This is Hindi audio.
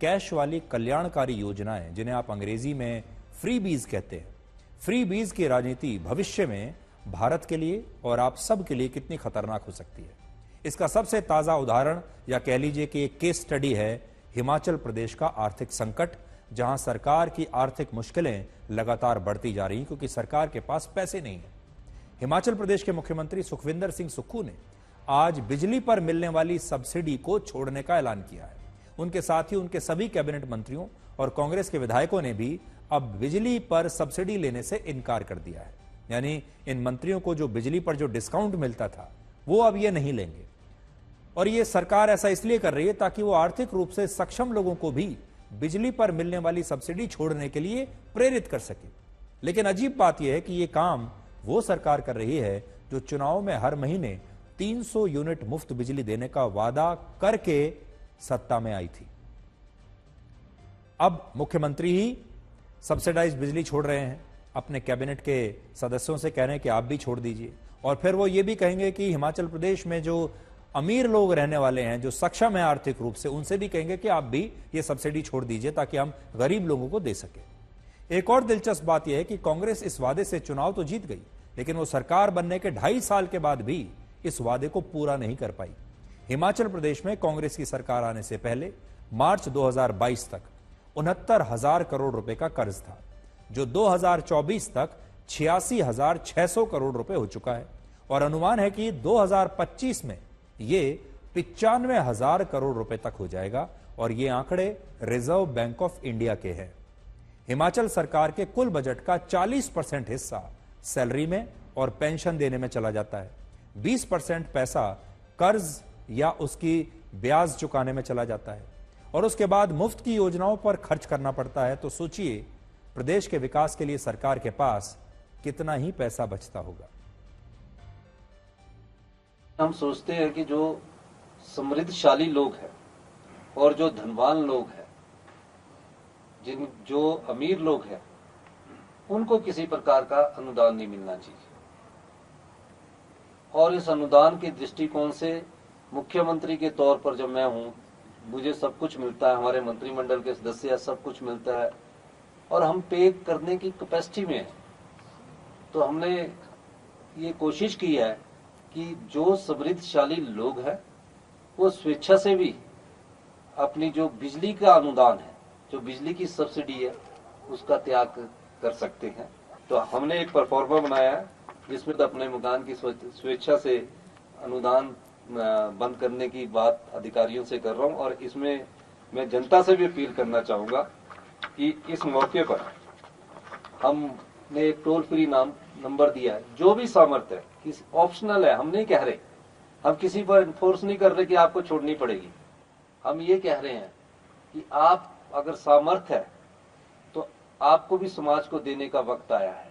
कैश वाली कल्याणकारी योजनाएं, जिन्हें आप अंग्रेजी में फ्री बीज कहते हैं, फ्री बीज की राजनीति भविष्य में भारत के लिए और आप सब के लिए कितनी खतरनाक हो सकती है, इसका सबसे ताजा उदाहरण या कह लीजिए कि एक केस स्टडी है हिमाचल प्रदेश का आर्थिक संकट, जहां सरकार की आर्थिक मुश्किलें लगातार बढ़ती जा रही क्योंकि सरकार के पास पैसे नहीं है। हिमाचल प्रदेश के मुख्यमंत्री सुखविंदर सिंह सुक्खू ने आज बिजली पर मिलने वाली सब्सिडी को छोड़ने का ऐलान किया है। उनके साथ ही उनके सभी कैबिनेट मंत्रियों और कांग्रेस के विधायकों ने भी अब बिजली पर सब्सिडी लेने से इनकार कर दिया है। यानी इन मंत्रियों को जो बिजली पर जो डिस्काउंट मिलता था वो अब ये नहीं लेंगे। और ये सरकार ऐसा इसलिए कर रही है ताकि वो आर्थिक रूप से सक्षम लोगों को भी बिजली पर मिलने वाली सब्सिडी छोड़ने के लिए प्रेरित कर सके। लेकिन अजीब बात यह है कि ये काम वो सरकार कर रही है जो चुनाव में हर महीने 300 यूनिट मुफ्त बिजली देने का वादा करके सत्ता में आई थी। अब मुख्यमंत्री ही सब्सिडाइज बिजली छोड़ रहे हैं, अपने कैबिनेट के सदस्यों से कह रहे हैं कि आप भी छोड़ दीजिए। और फिर वो ये भी कहेंगे कि हिमाचल प्रदेश में जो अमीर लोग रहने वाले हैं, जो सक्षम है आर्थिक रूप से, उनसे भी कहेंगे कि आप भी ये सब्सिडी छोड़ दीजिए ताकि हम गरीब लोगों को दे सके। एक और दिलचस्प बात यह है कि कांग्रेस इस वादे से चुनाव तो जीत गई, लेकिन वो सरकार बनने के 2.5 साल के बाद भी इस वादे को पूरा नहीं कर पाई। हिमाचल प्रदेश में कांग्रेस की सरकार आने से पहले मार्च 2022 तक 69,000 करोड़ रुपए का कर्ज था, जो 2024 तक 86,600 करोड़ रुपए हो चुका है। और अनुमान है कि 2025 में ये 95,000 करोड़ रुपए तक हो जाएगा। और ये आंकड़े रिजर्व बैंक ऑफ इंडिया के हैं। हिमाचल सरकार के कुल बजट का 40% हिस्सा सैलरी में और पेंशन देने में चला जाता है, 20% पैसा कर्ज या उसकी ब्याज चुकाने में चला जाता है, और उसके बाद मुफ्त की योजनाओं पर खर्च करना पड़ता है। तो सोचिए प्रदेश के विकास के लिए सरकार के पास कितना ही पैसा बचता होगा। हम सोचते हैं कि जो समृद्धशाली लोग हैं और जो धनवान लोग हैं, जो अमीर लोग हैं, उनको किसी प्रकार का अनुदान नहीं मिलना चाहिए। और इस अनुदान के दृष्टिकोण से मुख्यमंत्री के तौर पर जब मैं हूं, मुझे सब कुछ मिलता है, हमारे मंत्रिमंडल के सदस्य सब कुछ मिलता है और हम पे करने की कैपेसिटी में है। तो हमने ये कोशिश की है कि जो समृद्धशाली लोग हैं वो स्वेच्छा से भी अपनी जो बिजली का अनुदान है, जो बिजली की सब्सिडी है, उसका त्याग कर सकते हैं। तो हमने एक परफॉर्मा बनाया है जिसमें अपने मकान की स्वेच्छा से अनुदान बंद करने की बात अधिकारियों से कर रहा हूं। और इसमें मैं जनता से भी अपील करना चाहूंगा कि इस मौके पर हमने एक टोल फ्री नंबर दिया है। जो भी सामर्थ्य है, किसी ऑप्शनल है, हम नहीं कह रहे, हम किसी पर इन्फोर्स नहीं कर रहे कि आपको छोड़नी पड़ेगी। हम ये कह रहे हैं कि आप अगर सामर्थ्य है तो आपको भी समाज को देने का वक्त आया है।